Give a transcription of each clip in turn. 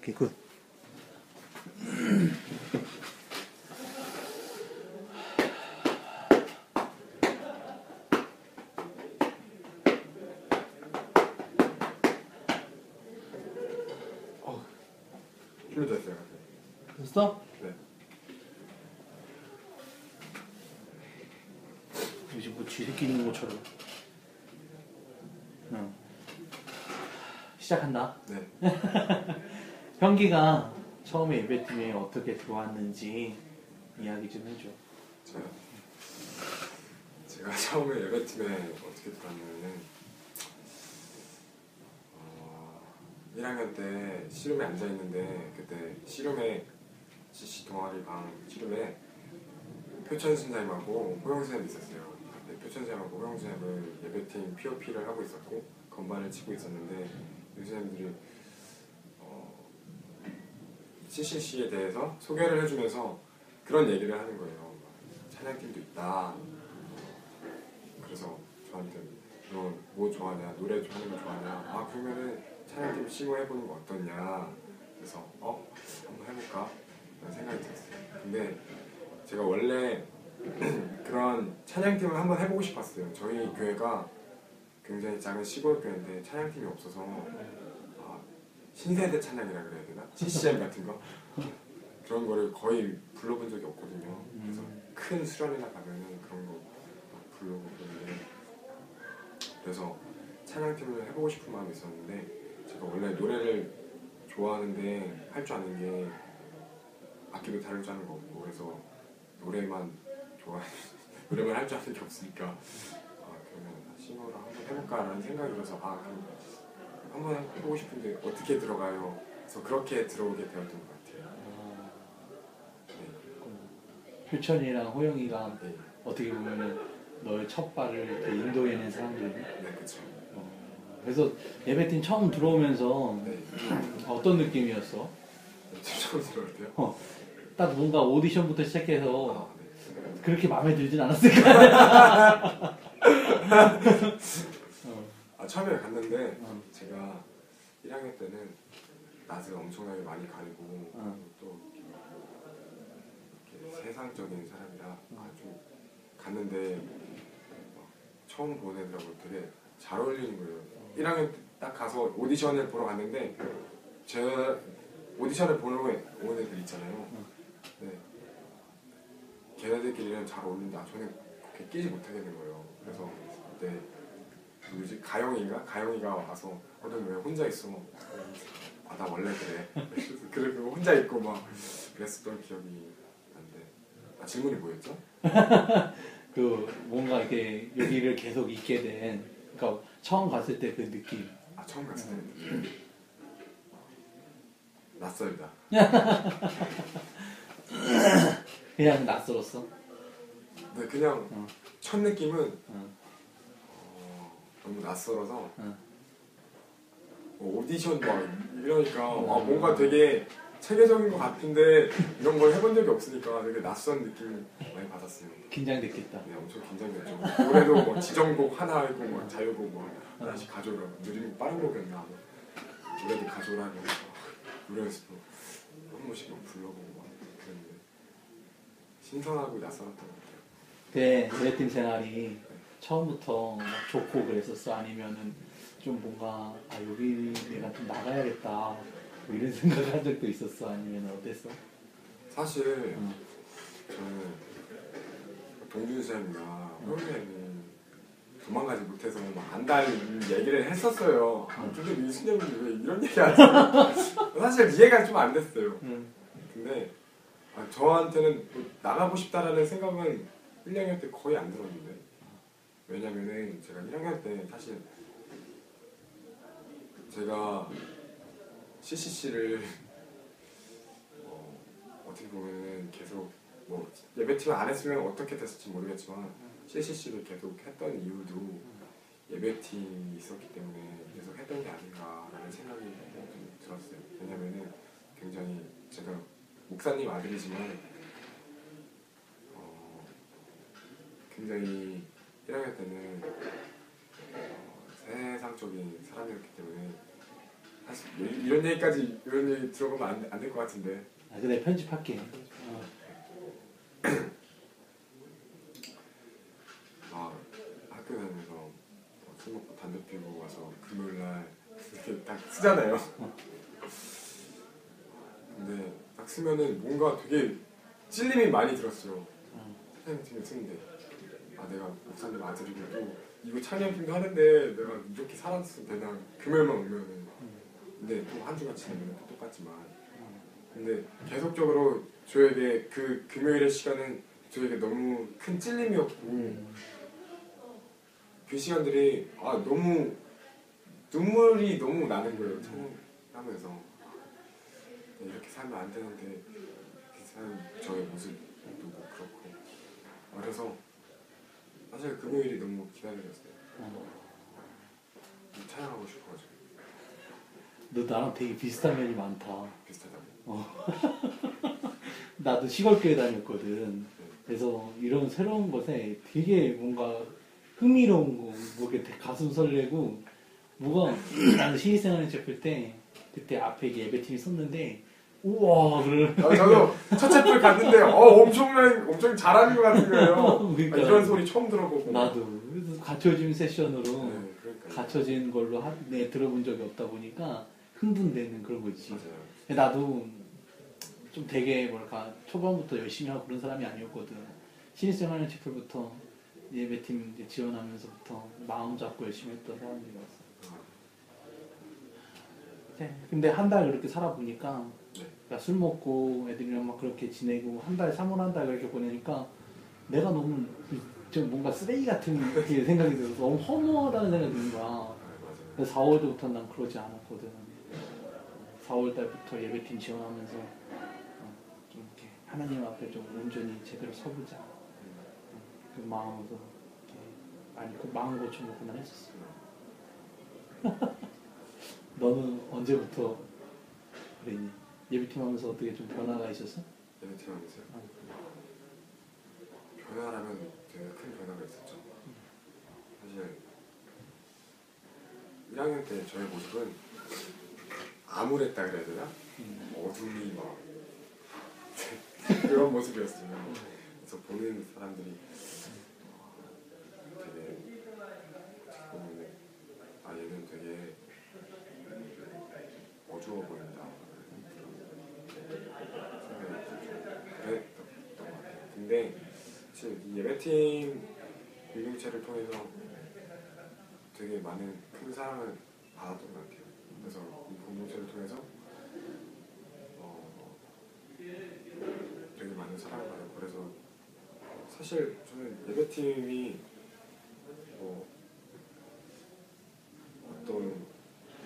오케이, 굿. 준비됐어요. 됐어? 네. 요새 뭐 쥐새끼 있는 것처럼. 응. 시작한다. 네. 형기가 처음에 예배팀에 어떻게 들어왔는지 이야기 좀 해줘. 제가 처음에 예배팀에 어떻게 들어왔냐면은 1학년 때 씨름에 앉아 있는데 그때 씨름에 CC 동아리 방 씨름에 표천 선생님하고 호영 선생님이 있었어요. 네, 표천 선생님하고 호영 선생님은 예배팀 POP를 하고 있었고 건반을 치고 있었는데 이 선생님들이 CCC에 대해서 소개를 해주면서 그런 얘기를 하는 거예요. 찬양팀도 있다. 그래서 저한테 너 뭐 좋아하냐, 노래 하는 거 좋아하냐. 아 그러면은 찬양팀 시도해보는 거 어떠냐. 그래서 한번 해볼까 라는 생각이 들었어요. 근데 제가 원래 그런 찬양팀을 한번 해보고 싶었어요. 저희 교회가 굉장히 작은 시골 교회인데 찬양팀이 없어서 신세대 찬양이라 그래야 되나? CCM 같은 거 그런 거를 거의 불러본 적이 없거든요. 그래서 큰 수련회나 가면은 그런 거 부르고 그러는데 그래서 찬양팀을 해보고 싶은 마음이 있었는데 제가 원래 노래를 좋아하는데 할 줄 아는 게 악기도 다룰 줄 아는 거 없고 그래서 노래만 노래만 할 줄 아는 게 없으니까 그러면 싱어를 한번 해볼까라는 생각이 들어서 그럼 한번 해보고 싶은데 어떻게 들어가요? 그래서 그렇게 들어오게 되었던 것 같아요. 네. 표천이랑 호영이가 네. 어떻게 보면은 너의 첫 발을 인도해낸 사람들이네. 네, 그렇죠. 그래서 예배팀 처음 들어오면서 네. 어떤 느낌이었어? 처음 들어올 때요? 딱 뭔가 오디션부터 시작해서 네. 그렇게 마음에 들진 않았을 거야. 처음에 갔는데 제가 1학년 때는 낯을 엄청나게 많이 가리고 또 이렇게 세상적인 사람이라 좀 갔는데 처음 보는 애들하고 되게 잘 어울리는 거예요. 1학년 때 딱 가서 오디션을 보러 갔는데 제 오디션을 보러 온 애들 있잖아요. 네. 걔네들끼리는 잘 어울린다. 저는 그렇게 끼지 못하겠는 거예요. 그래서 그때 누구지? 가영이가 와서 너 왜 혼자 있어? 나 원래 그래. 그리고 혼자 있고 막 그랬었던 기억이 나는데 질문이 뭐였죠? 뭔가 이렇게 여기를 계속 있게 된 그러니까 처음 갔을 때 그 느낌. 처음 갔을 때 낯설다. 그냥 낯설었어? 네, 그냥 첫 느낌은 너무 낯설어서 오디션 막 이러니까 뭔가 되게 체계적인 것 같은데 이런 걸 해본 적이 없으니까 되게 낯선 느낌을 많이 받았어요. 긴장됐겠다. 네, 엄청 긴장됐죠. 노래도 뭐 지정곡 하나 하고 뭐 자유곡 뭐 하나씩 가져오라. 느리고 빠른 곡이었나 노래도 가져오라 하고 노래 연습도 한 번씩 막 불러보고 막 그랬는데 신선하고 낯설었던 것 같아요. 네, 예배팀 생활이 처음부터 막 좋고 그랬었어? 아니면은 좀 뭔가 여기 내가 좀 나가야겠다 뭐 이런 생각을 한 적도 있었어? 아니면 어땠어? 사실 저는 동준 쌤이나 호영 쌤이 도망가지 못해서 막 안달 얘기를 했었어요. 근데 민수님은 왜 이런 얘기 하지? 사실 이해가 좀 안 됐어요. 근데 저한테는 나가고 싶다라는 생각은 1학년 때 거의 안 들었는데 왜냐면은 제가 1학년 때 사실 제가 CCC를 어떻게 보면은 계속 뭐 예배팀을 안 했으면 어떻게 됐을지 모르겠지만 CCC를 계속 했던 이유도 예배팀이 있었기 때문에 계속 했던 게 아닌가라는 생각이 좀 들었어요. 왜냐면은 굉장히 제가 목사님 아들이지만 굉장히 1학년 때는 세상적인 사람이었기 때문에 사실 이런 얘기까지 이런 얘기 들어보면 안 될 것 같은데. 아, 그래 편집할게. 학교 다니면서 술 먹고 담배 피우고 와서 금요일날 이렇게 딱 쓰잖아요. 근데 딱 쓰면은 뭔가 되게 찔림이 많이 들었어요. 찬양팀을 쓰는데 내가 목사님 아들이고 또 이거 찬양팀도 하는데 내가 이렇게 살았으면 되나. 금요일만 오면은. 근데 또 한 주가 지나면 또 똑같지만 근데 계속적으로 저에게 그 금요일의 시간은 저에게 너무 큰 찔림이었고 그 시간들이 너무 눈물이 너무 나는 거예요. 찬양하면서 이렇게 살면 안 되는데 이렇게 사는 저의 모습도 뭐 그렇고 그래서 사실 금요일이 너무 기다려졌어요. 찬양하고 싶어가지고. 너 나랑 되게 비슷한 면이 많다. 비슷하다고? 나도 시골교회 다녔거든. 그래서 이런 새로운 것에 되게 뭔가 흥미로운 거, 뭐 이렇게 가슴 설레고, 뭐가, 나는 신입생활을 접할 때, 그때 앞에 예배팀이 섰는데, 우와, 그러는 저도 첫 챕터 갔는데, 엄청 잘하는 것 같은 거예요. 그러니까. 이런 소리 처음 들어보고. 나도. 그래서 갖춰진 세션으로, 그러니까요. 갖춰진 걸로 들어본 적이 없다 보니까, 흥분되는 그런 거지. 맞아요. 나도 좀 되게 뭐랄까 초반부터 열심히 하고 그런 사람이 아니었거든. 신입생활 채플부터 예배팀 이제 지원하면서부터 마음 잡고 열심히 했던 사람들이었어. 근데 한 달 그렇게 살아보니까 그러니까 술 먹고 애들이랑 막 그렇게 지내고 한 달, 3월 한 달 그렇게 보내니까 내가 너무 좀 뭔가 쓰레기 같은 게 생각이 들어서 너무 허무하다는 생각이 드는 거야. 그래서 4월부터 난 그러지 않았거든. 4월 달부터 예배팀 지원하면서 좀 이렇게 하나님 앞에 좀 온전히 제대로 서보자. 그 마음으로 많이 그 마음 고쳐먹고 난 했었어. 너는 언제부터 그랬니? 예배팀 하면서 어떻게 좀 변화가 있었어? 예배팀 하면서요? 변화라면 되게 큰 변화가 있었죠. 사실 1학년 때 저의 모습은 암울했다 그래야 되나? 어둠이 막 그런 모습이었어요. 그래서 보는 사람들이 되게 어떻게 보면 얘는 되게 어두워 보인다 생각이 좀 그랬던 것 같아요. 근데 사실 이 예배팀 공동체를 통해서 되게 많은 큰 사랑을 받았던 것 같아요. 그래서 이 공동체를 통해서 되게 많은 사랑을 받았고 그래서 사실 저는 예배팀이 뭐 어떤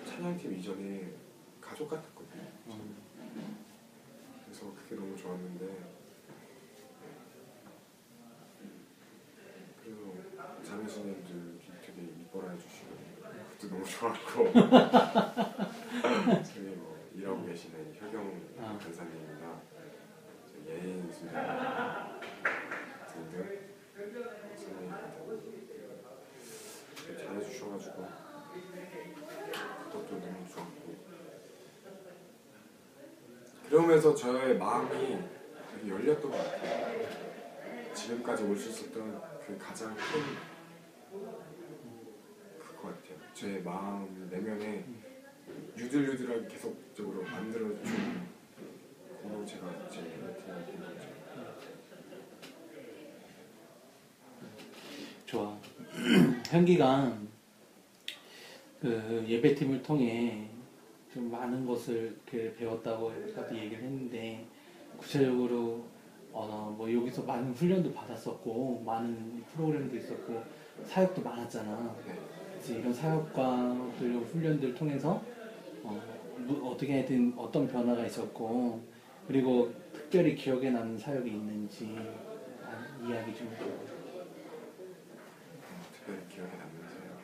찬양팀 이전에 가족 같았거든요. 그래서 그게 너무 좋았는데 그래서 자매수님들이 되게 이뻐라 해주시고 그것도 너무 좋았고 저희 뭐 일하고 계시는 혁영 간사님이나 예인 수님 등등 선생님들 잘해주셔가지고 그것도 너무 좋았고 그러면서 저의 마음이 되게 열렸던 것 같아요. 지금까지 올 수 있었던 그 가장 큰 그거 같아요. 제 마음 내면에 유들유들하게 계속적으로 만들어준 공동체가 제 공동체. 좋아. 현기가 그 예배팀을 통해 좀 많은 것을 이렇게 배웠다고 아까도 얘기를 했는데 구체적으로 뭐 여기서 많은 훈련도 받았었고 많은 프로그램도 있었고 사역도 많았잖아. 그래서 이런 사역과 또 이런 훈련들 통해서 어떻게 든 어떤 변화가 있었고 그리고 특별히 기억에 남는 사역이 있는지 이야기 좀 해줘. 특별히 기억에 남는 사역.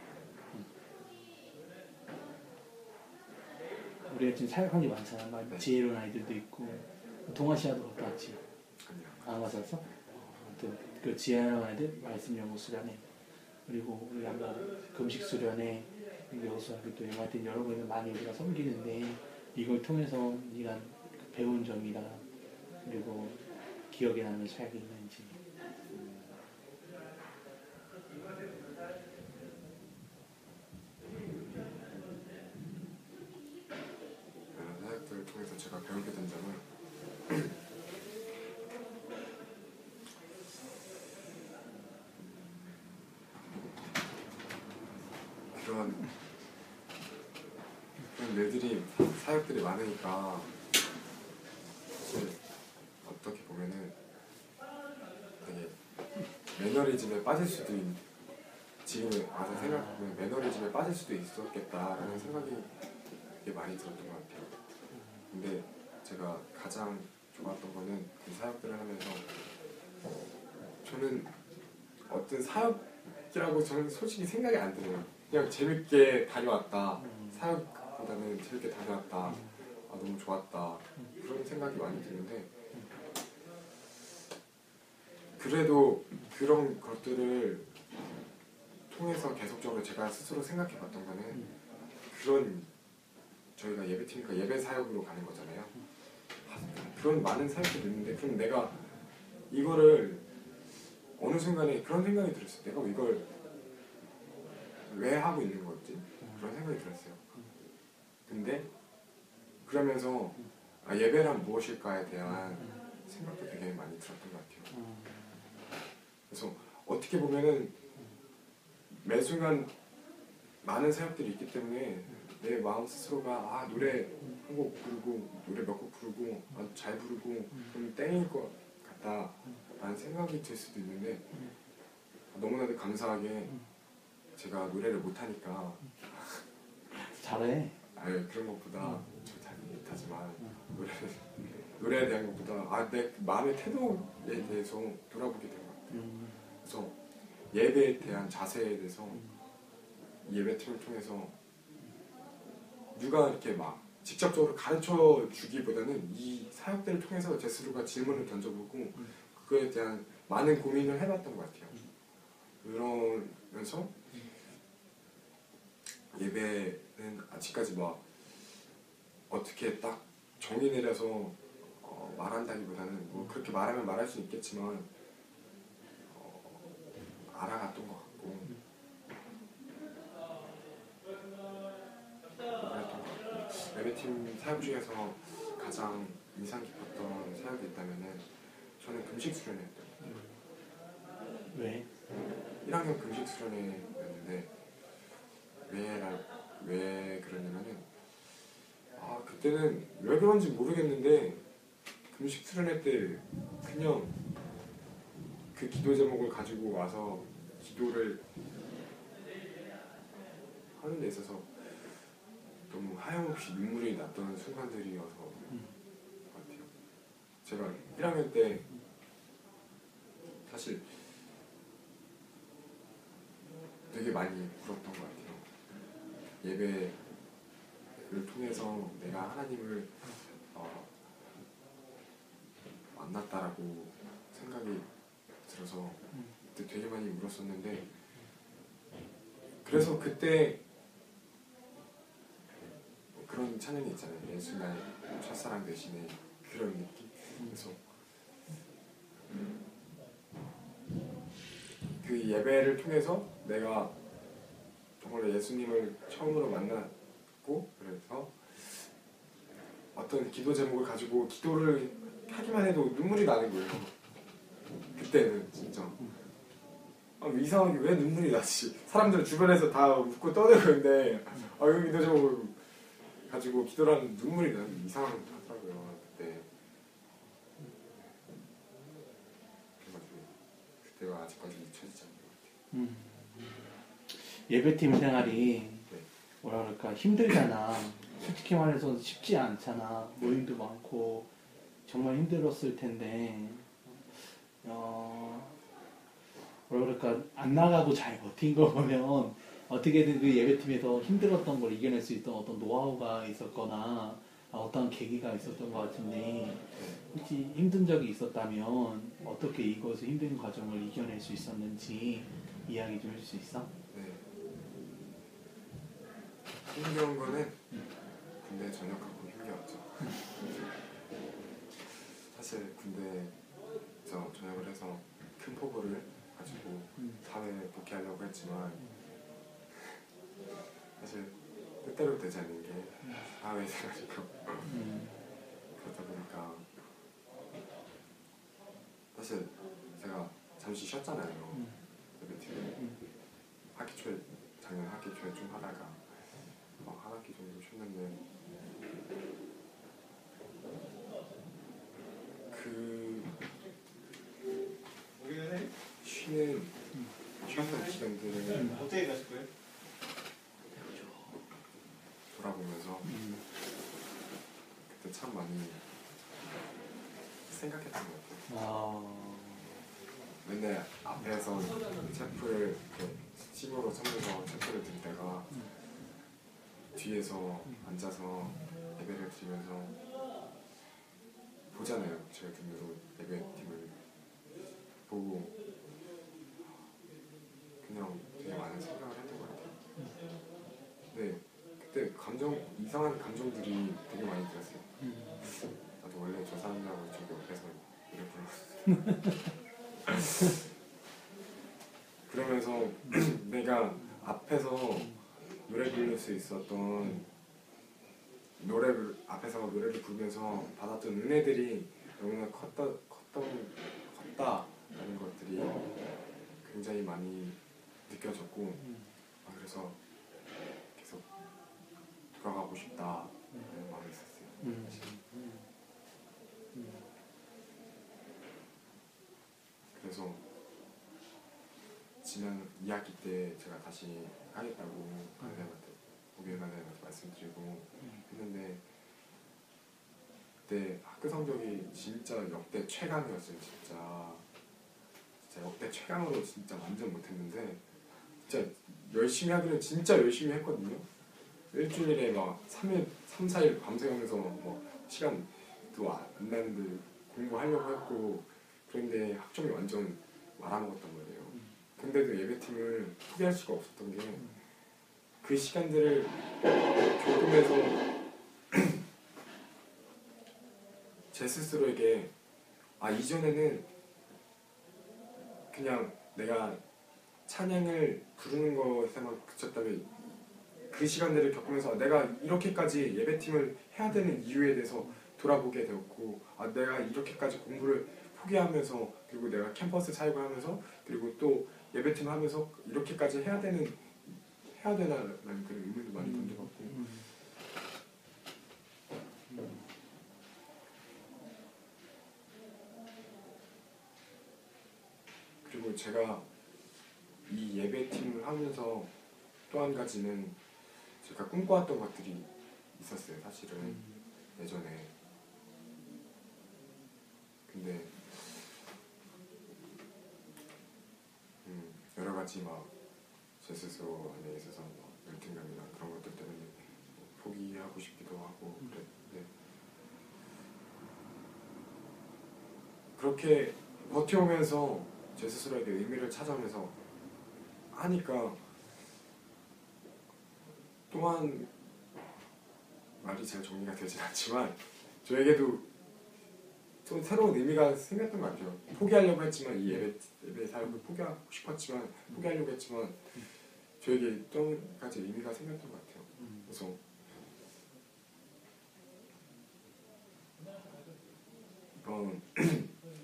우리가 지금 사역한 게 많잖아. 막 지혜로운 아이들도 있고 동아시아도 갔다 왔지. 안 갔었어? 아무튼 그 지혜로운 아이들 말씀 연구 수련회 그리고 우리 한번 금식 수련회 여수하고 또 MRT는 여러 번을 많이 우리가 섬기는데 이걸 통해서 네가 배운 점이나 그리고 기억에 남는 사역이 있는지. 이런 사역들을 통해서 제가 배우게 된 점은 그런 애들이 사역들이 많으니까 사실 어떻게 보면은 되게 매너리즘에 빠질 수도 지금 와서 생각하면 매너리즘에 빠질 수도 있었겠다라는 생각이 되게 많이 들었던 것 같아요. 근데 제가 가장 좋았던 거는 그 사역들을 하면서 저는 어떤 사역이라고 저는 솔직히 생각이 안 들어요. 그냥 재밌게 다녀왔다. 사역보다는 재밌게 다녀왔다. 아, 너무 좋았다. 그런 생각이 많이 드는데 그래도 그런 것들을 통해서 계속적으로 제가 스스로 생각해 봤던 거는 그런 저희가 예배팀이니까 예배 사역으로 가는 거잖아요. 그런 많은 사역들이 있는데 그럼 내가 이거를 어느 순간에 그런 생각이 들었어요. 내가 이걸 왜 하고 있는 거지? 그런 생각이 들었어요. 근데 그러면서 예배란 무엇일까에 대한 생각도 되게 많이 들었던 것 같아요. 그래서 어떻게 보면은 매 순간 많은 사역들이 있기 때문에 내 마음 스스로가 노래 한 곡 부르고 노래 몇 곡 부르고 잘 부르고 그럼 땡일 것 같다 라는 생각이 들 수도 있는데 너무나도 감사하게 제가 노래를 못하니까 잘해. 그런 것보다 저 잘 못하지만 노래에 대한 것보다 내 마음의 태도에 대해서 돌아보게 된 것 같아요. 그래서 예배에 대한 자세에 대해서 예배팀을 통해서 누가 이렇게 막 직접적으로 가르쳐 주기보다는 이 사역들을 통해서 제 스스로가 질문을 던져보고 그거에 대한 많은 고민을 해봤던 것 같아요. 그러면서 예배는 아직까지 막 어떻게 딱 정의 내려서 말한다기보다는 뭐 그렇게 말하면 말할 수 있겠지만 알아갔던 것 같고 그랬던 것 같고 예배팀 사역 중에서 가장 인상 깊었던 사역이 있다면은 저는 금식 수련회였던 것 같아요. 왜? 1학년 금식 수련회였는데 왜 그러냐면은 그때는 왜 그런지 모르겠는데 금식 수련회 때 그냥 그 기도 제목을 가지고 와서 기도를 하는 데 있어서 너무 하염없이 눈물이 났던 순간들이어서 것 같아요. 제가 1학년 때 사실 되게 많이 울었던 것 같아요. 예배를 통해서 내가 하나님을 만났다라고 생각이 들어서 그때 되게 많이 울었었는데 그래서 그때 그런 찬양이 있잖아요. 예수 나의 첫사랑 대신에 그런 느낌. 그래서 그 예배를 통해서 내가 정말 예수님을 처음으로 만났고 그래서 어떤 기도 제목을 가지고 기도를 하기만 해도 눈물이 나는 거예요. 그때는 진짜 이상하게 왜 눈물이 나지? 사람들 주변에서 다 웃고 떠들고 있는데 여기 기도 제목을 가지고 기도를 하는 눈물이 나는 이상하더라고요. 그때 그래가지고 그때가 아직까지 잊혀지지 않는 것 같아요. 예배팀 생활이 네. 뭐라 그럴까 힘들잖아. 솔직히 말해서 쉽지 않잖아. 모임도 많고 정말 힘들었을 텐데 뭐라 그럴까 안 나가고 잘 버틴 거 보면 어떻게든 그 예배팀에서 힘들었던 걸 이겨낼 수 있던 어떤 노하우가 있었거나 어떤 계기가 있었던 것 같은데 혹시 힘든 적이 있었다면 어떻게 이것을 힘든 과정을 이겨낼 수 있었는지 이야기 좀 해줄 수 있어? 네. 힘겨운 거는 군대 전역하고 힘겨웠죠. 사실 군대에서 전역을 해서 큰 포부를 가지고 사회에 복귀하려고 했지만 사실 뜻대로 되지 않는 게 사회생활이고 그러다 보니까 사실 제가 잠시 쉬었잖아요. 예배팀을 학기 초에 작년 학기 초에 좀 하다가 한 학기 정도 쉬었는데 그 쉬었던 기간들을 어떻게 가실 거예요? 돌아보면서 그때 참 많이 생각했던 것 같아요. 맨날 앞에서 체프를 이렇게 식으로 서면서 체프를 들 때가 뒤에서 앉아서 예배를 드리면서 보잖아요. 제가 눈으로 예배팀을 보고 그냥 되게 많은 생각을 했던 것 같아요. 근데 그때 이상한 감정들이 되게 많이 들었어요. 나도 원래 저 사람들하고 저기 옆에서 노래 불렀어. 그러면서 내가 앞에서 노래 부를 수 있었던 앞에서 노래를 부르면서 받았던 은혜들이 너무나 컸다라는 것들이 굉장히 많이 느껴졌고 그래서 계속 돌아가고 싶다는 마음이 있었어요. 그래서 지난 2학기 때 제가 다시 하겠다고 오비엘 간사님한테 말씀드리고 했는데 그때 학교 성적이 진짜 역대 최강이었어요. 진짜 역대 최강으로 진짜 완전 못했는데 진짜 열심히 하기는 진짜 열심히 했거든요. 일주일에 막 3일, 3, 4일 밤새면서 뭐 시간도 안 나는데 공부하려고 했고 그런데 학점이 완전 말아먹었단 말이에요. 근데도 예배팀을 포기할 수가 없었던 게 그 시간들을 겪으면서 제 스스로에게 이전에는 그냥 내가 찬양을 부르는 것에만 그쳤다면 그 시간들을 겪으면서 내가 이렇게까지 예배팀을 해야 되는 이유에 대해서 돌아보게 되었고 내가 이렇게까지 공부를 포기하면서 그리고 내가 캠퍼스 사역을 하면서 그리고 또 예배팀 하면서 이렇게까지 해야 되나라는 그런 의문도 많이 던져봤고 그리고 제가 이 예배팀을 하면서 또 한 가지는 제가 꿈꿔왔던 것들이 있었어요. 사실은 예전에. 근데 여러 가지 제 스스로 안에 있어서 열등감이나 그런 것들 때문에 포기하고 싶기도 하고 그랬는데 그렇게 버텨오면서 제 스스로에게 의미를 찾아오면서 하니까 또한 말이 잘 정리가 되진 않지만 저에게도 좀 새로운 의미가 생겼던 것 같아요. 포기하려고 했지만 이 예배 사역을 포기하고 싶었지만 포기하려고 했지만 저에게 또 한 가지 의미가 생겼던 것 같아요. 그래서 이번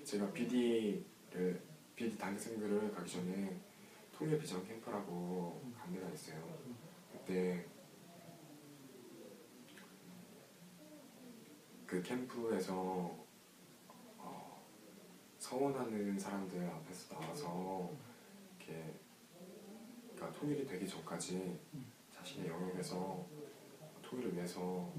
제가 BD 단기생들을 가기 전에 통일 비전 캠프라고 간 데가 있어요. 그때 그 캠프에서 서원하는 사람들 앞에서 나와서 이렇게 그러니까 통일이 되기 전까지 자신의 영역에서 통일을 위해서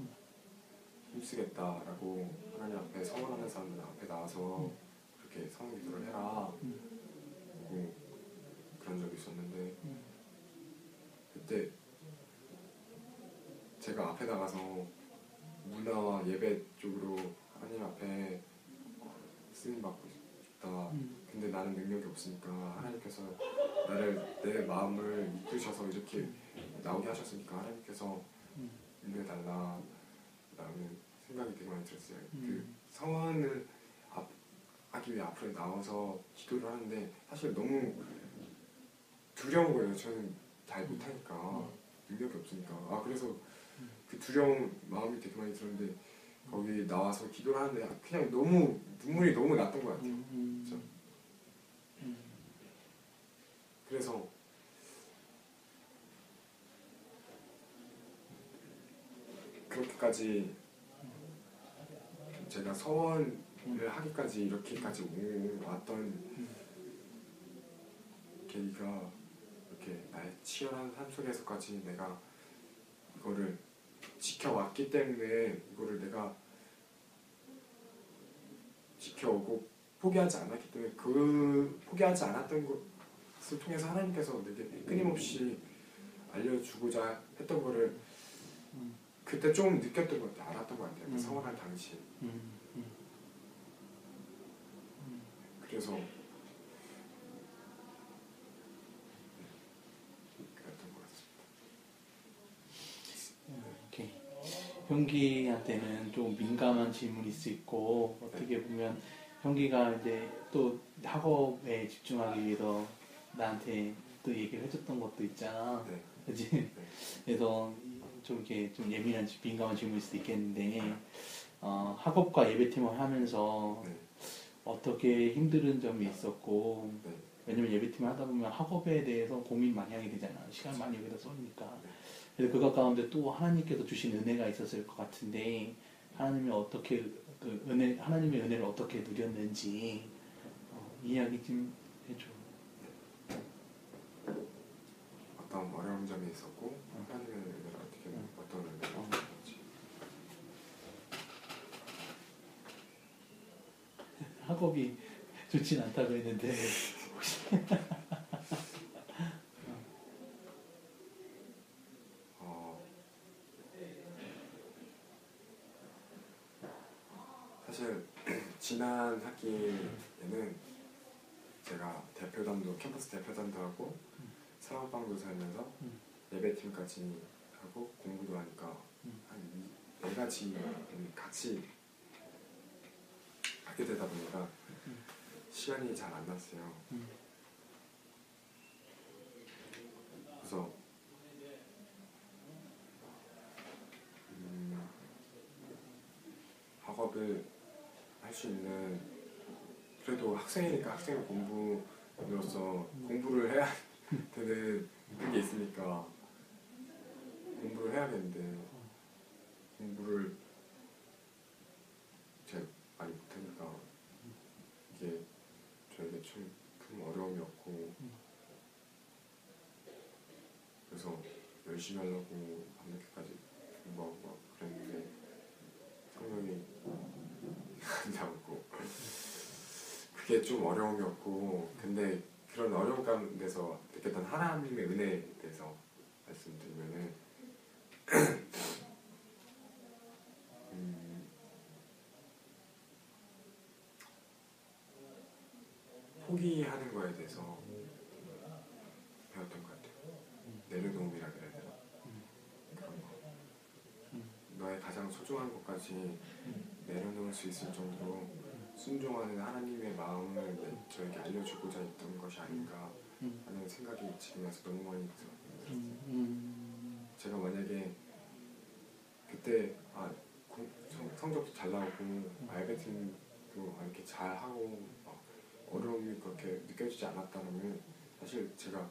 힘쓰겠다라고 하나님 앞에 서원하는 사람들 앞에 나와서 그렇게 성령 기도를 해라 그리고 그런 적이 있었는데 그때 제가 앞에 나가서 문화와 예배 쪽으로 하나님 앞에 쓰임 받고 싶다. 근데 나는 능력이 없으니까 하나님께서 내 마음을 이끄셔서 이렇게 나오게 하셨으니까 하나님께서 인도해달라 라는 생각이 되게 많이 들었어요. 그 음. 서원을 하기 위해 앞으로 나와서 기도를 하는데 사실 너무 두려운 거예요. 저는 잘 못하니까 능력이 없으니까. 그래서 그 두려운 마음이 되게 많이 들었는데 거기 나와서 기도를 하는데 그냥 너무 눈물이 너무 났던 것 같아요. 진짜. 그래서 그렇게까지 제가 서원을 하기까지 이렇게까지 왔던 계기가 이렇게 나의 치열한 삶 속에서까지 내가 이거를 지켜왔기 때문에 이거를 내가 지켜오고 포기하지 않았기 때문에 그 포기하지 않았던 것을 통해서 하나님께서 내게 끊임없이 알려주고자 했던 거를 그때 좀 느꼈던 것 같아요. 알았던 것 같아요. 그 서원할 당시. 그래서 그랬던 것 같습니다. 이렇게 형기한테는 좀 민감한 질문일 수 있고 어떻게 보면 형기가 이제 또 학업에 집중하기 위해서 나한테 또 얘기를 해줬던 것도 있잖아. 네. 그지? 네. 그래서 좀 이렇게 좀 예민한 민감한 질문일 수도 있겠는데 학업과 예배팀을 하면서 네. 어떻게 힘든 점이 있었고 네. 왜냐면 예배팀을 하다 보면 학업에 대해서 고민 많이 하게 되잖아. 시간 많이 여기다 쏘니까. 그래서 그것 가운데 또 하나님께서 주신 은혜가 있었을 것 같은데 하나님이 어떻게 하나님의 은혜를 어떻게 누렸는지 이 이야기 좀 해줘. 어떤 어려운 점이 있었고 하나님의 은혜를 어떻게 어떤 은혜를 주셨는지. 학업이 좋진 않다고 했는데 혹시 사실 지난 학기에는 제가 캠퍼스 대표단도 하고 사업방도 살면서 예배팀까지 하고 공부도 하니까 한 네 가지 같이 하게 되다 보니까 시간이 잘 안 났어요. 그래서 학업을 할 수 있는 그래도 학생이니까 학생 공부로서 공부를 해야 되는 그게 있으니까 공부를 해야 되는데 공부를 제가 많이 못하니까 이게 저에게 좀 큰 어려움이었고 그래서 열심히 하려고 밤늦게까지 공부하고 막 그랬는데 성적이 안 나오고 그게 좀 어려움이었고 근데 그런 어려움 가운데서 느꼈던 하나님의 은혜에 대해서 말씀드리면은 포기하는 거에 대해서 배웠던 것 같아요. 내려놓음이라 그래야 되나? 그런 거. 너의 가장 소중한 것까지 내려놓을 수 있을 정도로 순종하는 하나님의 마음을 저에게 알려주고자 했던 것이 아닌가 하는 생각이 지금 와서 너무 많이 들었어요. 제가 만약에 그때 성적도 잘 나오고 예배팀도 이렇게 잘하고 어려움이 그렇게 느껴지지 않았다면 사실 제가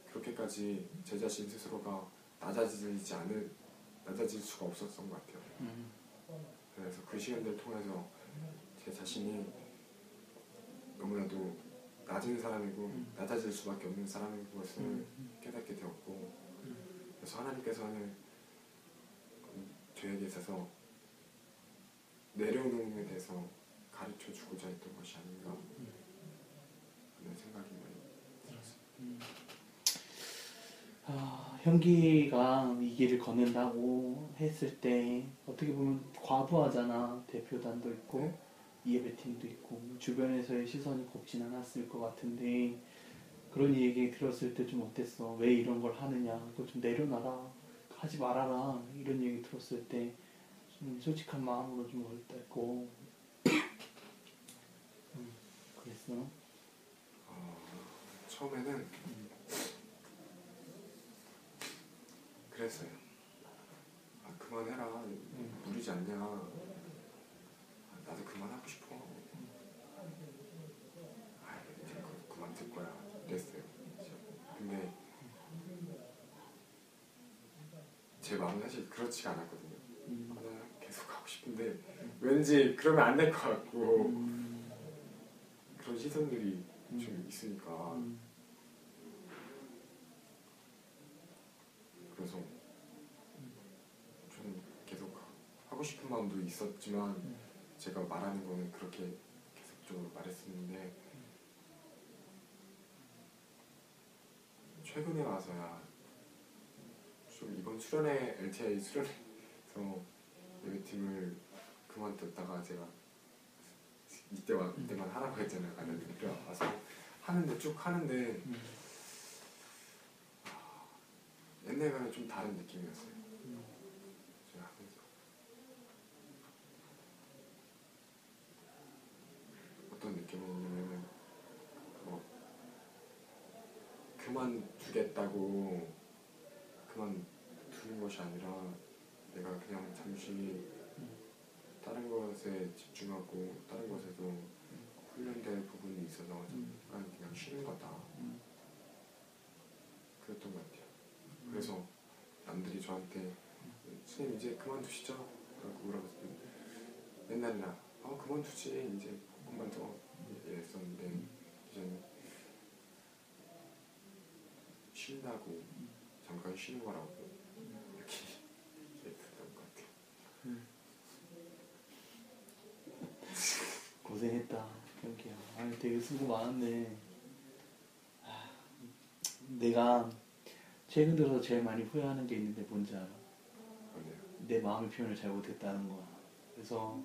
그렇게까지 제 자신 스스로가 낮아질 수가 없었던 것 같아요. 그래서 그 시간들을 통해서 제 자신이 너무나도 낮은 사람이고 낮아질 수밖에 없는 사람인 것을 깨닫게 되었고 그래서 하나님께서는 저에게 있어서 내려놓음에 대해서 가르쳐 주고자 했던 것이 아닌가 하는 생각이 많이 들었어요. 형기가 이 길을 걷는다고 했을 때 어떻게 보면 과부하잖아. 대표단도 있고 네. 예배팀도 있고 주변에서의 시선이 곱진 않았을 것 같은데 그런 얘기 들었을 때 좀 어땠어? 왜 이런 걸 하느냐? 그거 좀 내려놔라. 하지 말아라 이런 얘기 들었을 때 좀 솔직한 마음으로 좀 어땠고 그랬어. 처음에는 그랬어요. 아, 그만해라. 무리지 않냐. 아, 나도 그만하고 싶어. 아, 이제 그만둘 거야. 그랬어요. 진짜. 근데 제 마음은 사실 그렇지가 않았거든요. 아, 나 계속 하고 싶은데 왠지 그러면 안 될 것 같고 그런 시선들이 좀 있으니까 그래서 저는 계속 하고 싶은 마음도 있었지만 제가 말하는 거는 그렇게 계속적으로 말했었는데 최근에 와서야 좀 이번 수련회 LTI 수련회에서 예배팀을 그만뒀다가 제가 이때만 하라고 했잖아요. 그래 와서 하는데 쭉 하는데 옛날과는 좀 다른 느낌이었어요. 제가 하면서 어떤 느낌이냐면 뭐 그만두겠다고 그만두는 것이 아니라 내가 그냥 잠시 다른 것에 집중하고 다른 것에도 훈련될 부분이 있어서 잠깐 그냥 쉬는 거다. 그랬던 것 같아요. 그래서 남들이 저한테 선생님 이제 그만두시죠? 라고 물어봤을 때 옛날이나 그만두지 이제 조금만 더 이랬었는데 이제는 쉰다고 잠깐 쉬는 거라고 이렇게 얘기했던 것 같아요. 고생했다 경기야. 아니 되게 수고 많았네. 내가 최근 들어서 제일 많이 후회하는 게 있는데 뭔지 알아? 그러네요. 내 마음의 표현을 잘 못했다는 거야. 그래서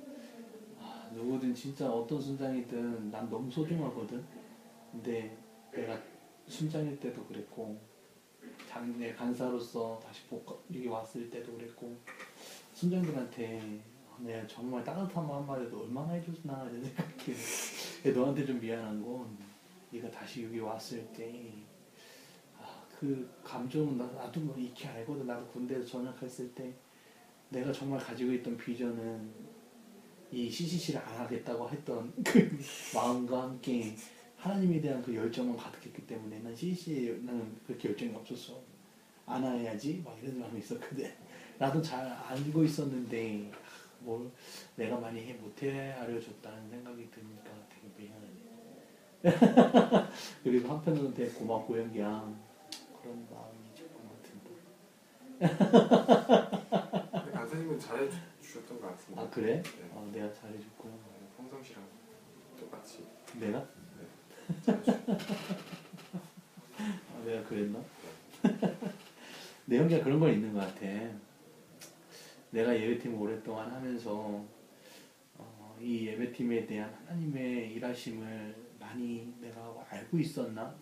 누구든 진짜 어떤 순장이든 난 너무 소중하거든. 근데 내가 순장일 때도 그랬고 장례 간사로서 다시 여기 왔을 때도 그랬고 순장들한테 내가 정말 따뜻한 마음말에도 얼마나 해줬나 이런 생각해. 너한테 좀 미안한 건 네가 다시 여기 왔을 때 그 감정은 나도 뭐 익히 알거든. 나도 군대에서 전역했을 때 내가 정말 가지고 있던 비전은 이 CCC를 안 하겠다고 했던 그 마음과 함께 하나님에 대한 그 열정은 가득했기 때문에 난 CCC는 그렇게 열정이 없었어. 안 해야지 막 이런 마음이 있었거든. 나도 잘 알고 있었는데 뭘 내가 많이 못해 알려줬다는 생각이 드니까 되게 미안하네. 그리고 한편으로는 되게 고맙고 연기야. 그런 마음이 조금만 든다. 근데 간사님은 잘해주셨던 것 같은데. 아 그래? 네. 내가 잘해줬구나. 평상시랑 똑같이. 내가? 네. 잘해주셨어요. 내가 그랬나? 내 연기가 그런 건 있는 것 같아. 내가 예배팀 오랫동안 하면서 이 예배팀에 대한 하나님의 일하심을 많이 내가 알고 있었나?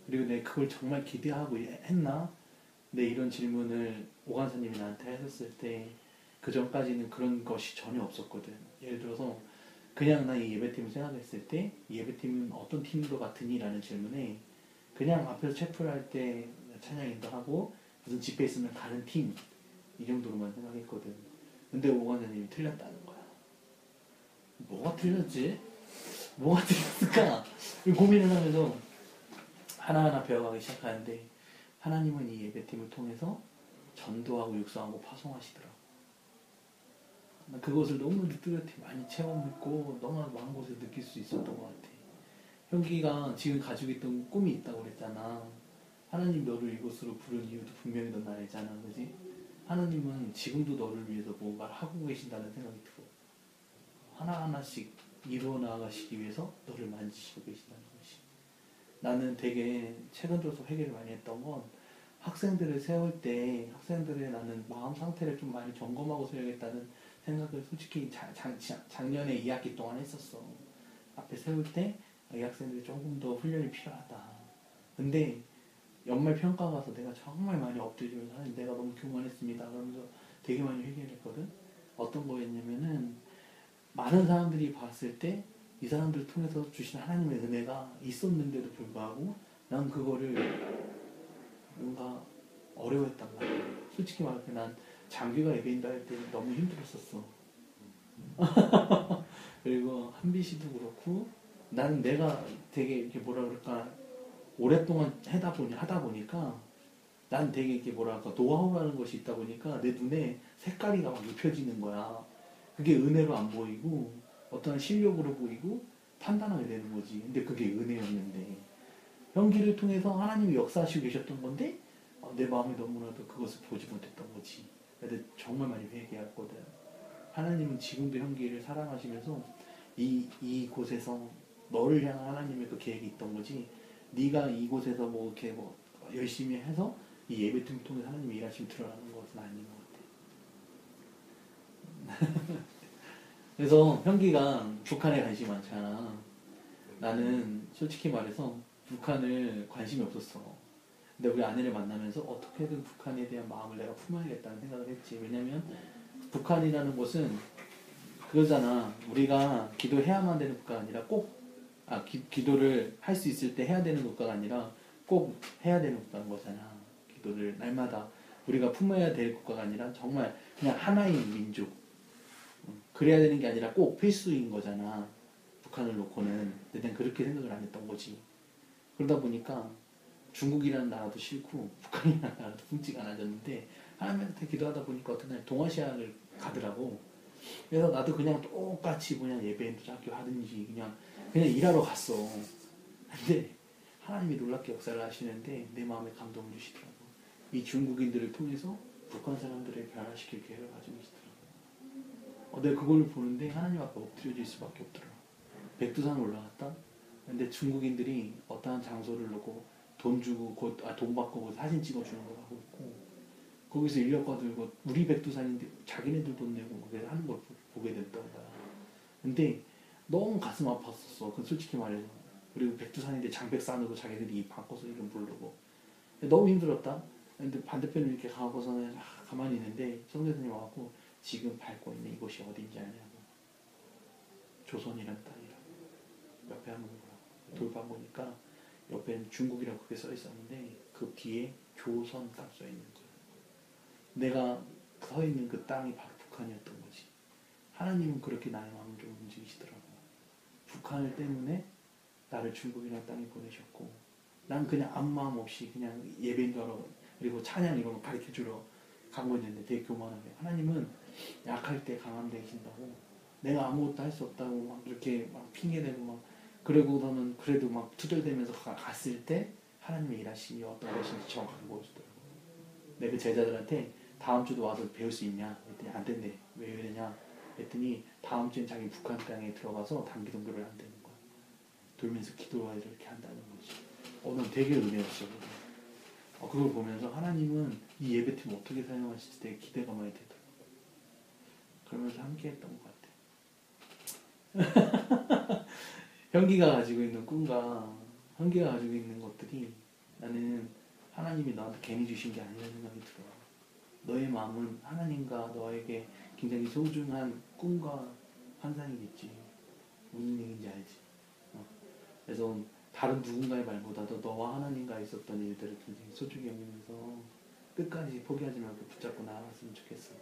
그리고 내가 그걸 정말 기대하고 했나? 내 이런 질문을 오간사님이 나한테 하셨을 때 그 전까지는 그런 것이 전혀 없었거든. 예를 들어서 그냥 나 이 예배팀을 생각했을 때 이 예배팀은 어떤 팀인 것 같으니? 라는 질문에 그냥 앞에서 체프를 할 때 찬양 인도하고 무슨 집회 있으면 가는 팀 이 정도로만 생각했거든. 근데 오간사님이 틀렸다는 거야. 뭐가 틀렸지? 뭐가 틀렸을까? 고민을 하면서 하나하나 배워가기 시작하는데 하나님은 이 예배팀을 통해서 전도하고 육성하고 파송하시더라고. 나 그것을 너무 뚜렷이 많이 체험했고 너무 많은 곳에서 느낄 수 있었던 것 같아. 형기가 지금 가지고 있던 꿈이 있다고 그랬잖아. 하나님 너를 이곳으로 부른 이유도 분명히 넌 알잖아. 그지? 하나님은 지금도 너를 위해서 뭔가를 하고 계신다는 생각이 들어. 하나하나씩 이루어 나가시기 위해서 너를 만지시고 계신다는 것이. 나는 되게 최근 들어서 회개를 많이 했던 건 학생들을 세울 때 학생들의 나는 마음 상태를 좀 많이 점검하고 세우겠다는 생각을 솔직히 작년에 2학기 동안 했었어. 앞에 세울 때 이 학생들이 조금 더 훈련이 필요하다. 근데 연말 평가 가서 내가 정말 많이 엎드리면서 하나님 내가 너무 교만했습니다. 그러면서 되게 많이 회개를 했거든. 어떤 거였냐면은 많은 사람들이 봤을 때 이 사람들을 통해서 주신 하나님의 은혜가 있었는데도 불구하고 난 그거를 뭔가 어려워했단 말이야. 솔직히 말해 난 장기가 예배인다 할 때 너무 힘들었었어. 그리고 한비씨도 그렇고 나는 내가 되게 이렇게 뭐라 그럴까 오랫동안 하다 보니까 난 되게 이게 뭐랄까 노하우라는 것이 있다 보니까 내 눈에 색깔이 막 입혀지는 거야. 그게 은혜로 안 보이고 어떤 실력으로 보이고 판단하게 되는 거지. 근데 그게 은혜였는데 연기를 통해서 하나님이 역사하시고 계셨던 건데 내 마음이 너무나도 그것을 보지 못했던 거지. 근데 정말 많이 회개했거든. 하나님은 지금도 형기를 사랑하시면서 이곳에서 너를 향한 하나님의 그 계획이 있던 거지. 네가 이곳에서 뭐 이렇게 뭐 열심히 해서 이 예배팀을 통해 하나님이 일하시면 드러나는 것은 아닌 것 같아. 그래서 형기가 북한에 관심이 많잖아. 나는 솔직히 말해서 북한을 관심이 없었어. 근데 우리 아내를 만나면서 어떻게든 북한에 대한 마음을 내가 품어야겠다는 생각을 했지. 왜냐면 북한이라는 곳은 그러잖아. 우리가 기도해야만 되는 국가가 아니라 기도를 할 수 있을 때 해야 되는 국가가 아니라 꼭 해야 되는 국가인 거잖아. 기도를 날마다 우리가 품어야 될 국가가 아니라 정말 그냥 하나인 민족. 그래야 되는 게 아니라 꼭 필수인 거잖아. 북한을 놓고는. 근데 난 그렇게 생각을 안 했던 거지. 그러다 보니까 중국이라는 나라도 싫고 북한이라는 나라도 흠지가 않아졌는데 하나님한테 기도하다 보니까 어떤 날 동아시아를 가더라고. 그래서 나도 그냥 똑같이 그냥 예배인도 학교 하든지 그냥 일하러 갔어. 근데 하나님이 놀랍게 역사를 하시는데 내 마음에 감동을 주시더라고. 이 중국인들을 통해서 북한 사람들을 변화시킬 계획을 가지고 계시더라고. 내가 그걸 보는데 하나님 앞에 엎드려질 수밖에 없더라고. 백두산 올라갔다. 근데 중국인들이 어떠한 장소를 놓고 돈 주고 돈 받고 사진 찍어주는 걸 하고 있고 거기서 인력과 들고 우리 백두산인데 자기네들 돈 내고 막 하는 걸 보게 됐던 거야. 근데 너무 가슴 아팠었어. 그 솔직히 말해서. 그리고 백두산인데 장백산으로 자기들이 바꿔서 이름 부르고 너무 힘들었다. 근데 반대편을 이렇게 가고서는 가만히 있는데 성교사님 와갖고 지금 밟고 있는 이곳이 어딘지 아냐고. 조선이란 땅이라고. 옆에 한번 보라고. 돌파 보니까 옆에는 중국이라고 그게 써 있었는데 그 뒤에 조선 딱 써 있는 거야. 내가 서 있는 그 땅이 바로 북한이었던 거지. 하나님은 그렇게 나의 마음을 좀 움직이시더라고. 북한을 때문에 나를 중국이라는 땅에 보내셨고 난 그냥 아무 마음 없이 그냥 예배인가로 그리고 찬양 이런 거 가르쳐주러 간 거였는데 되게 교만하게 하나님은 약할 때 강한 데 계신다고 내가 아무것도 할 수 없다고 막 이렇게 막 핑계대고 막 그러고서는 그래도 막 투덜대면서 갔을 때 하나님의 일하심이 어떤 것인지 정확하게 보여주더라고. 내 그 제자들한테 다음 주도 와서 배울 수 있냐? 그랬더니 안 된대. 왜 그러냐? 그랬더니 다음 주엔 자기 북한 땅에 들어가서 단기 동교를 한다는 거야. 돌면서 기도와 이렇게 한다는 거지. 난 되게 은혜였어. 그걸 보면서 하나님은 이 예배팀 어떻게 사용하실지 되게 기대가 많이 되더라고. 그러면서 함께 했던 것 같아. 현기가 가지고 있는 꿈과 현기가 가지고 있는 것들이 나는 하나님이 너한테 괜히 주신 게 아니라는 생각이 들어. 너의 마음은 하나님과 너에게 굉장히 소중한 꿈과 환상이겠지. 무슨 얘기인지 알지? 그래서 다른 누군가의 말보다도 너와 하나님과 있었던 일들을 굉장히 소중히 여기면서 끝까지 포기하지 말고 붙잡고 나아갔으면 좋겠어.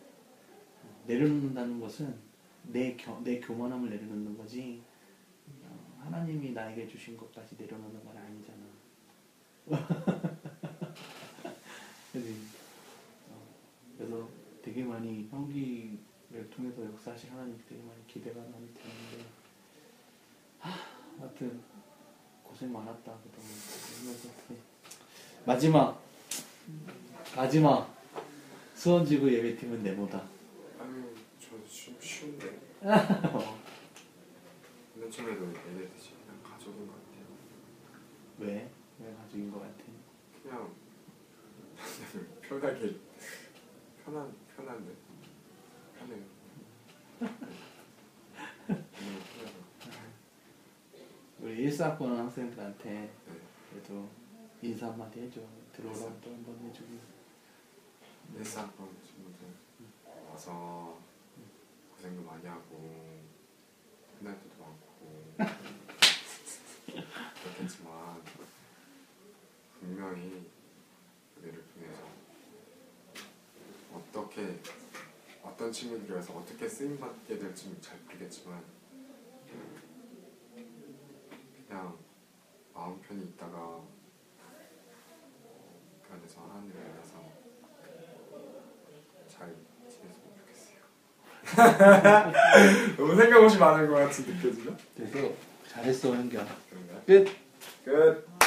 내려놓는다는 것은 내 교만함을 내려놓는 거지 하나님이 나에게 주신 것까지 내려놓는 건 아니잖아. 그래서 되게 많이 형기를 통해서 역사하실 하나님 되게 많이 기대가 많이 되는데 하여튼 고생 많았다 그동안. 마지막 수원지구 예배팀은 네모다. 아유 저 쉬운데. 맨 처음에도 얘기했듯이 그냥 가족인 것 같아요. 왜 가족인 것 같아? 그냥 편하게 편한데 편해요. 편해서. 우리 1사학번 학생들한테 네. 그래도 인사 한마디 해줘. 들어오라고 한번 해주고. 헬스 학번 친구들 와서 고생도 많이 하고 끝날 때도 많고 그렇겠지만 분명히 우리를 통해서 어떤 친구들이 와서 어떻게 쓰임받게 될지 잘 모르겠지만 그냥 마음 편히 있다가 그 안에서 하나님을 만나서 잘 지냈으면 좋겠어요. 너무 생각 없이 많은 것 같이 느껴지죠? 그래서 잘했어 현경. 그런가요? 끝. 끝.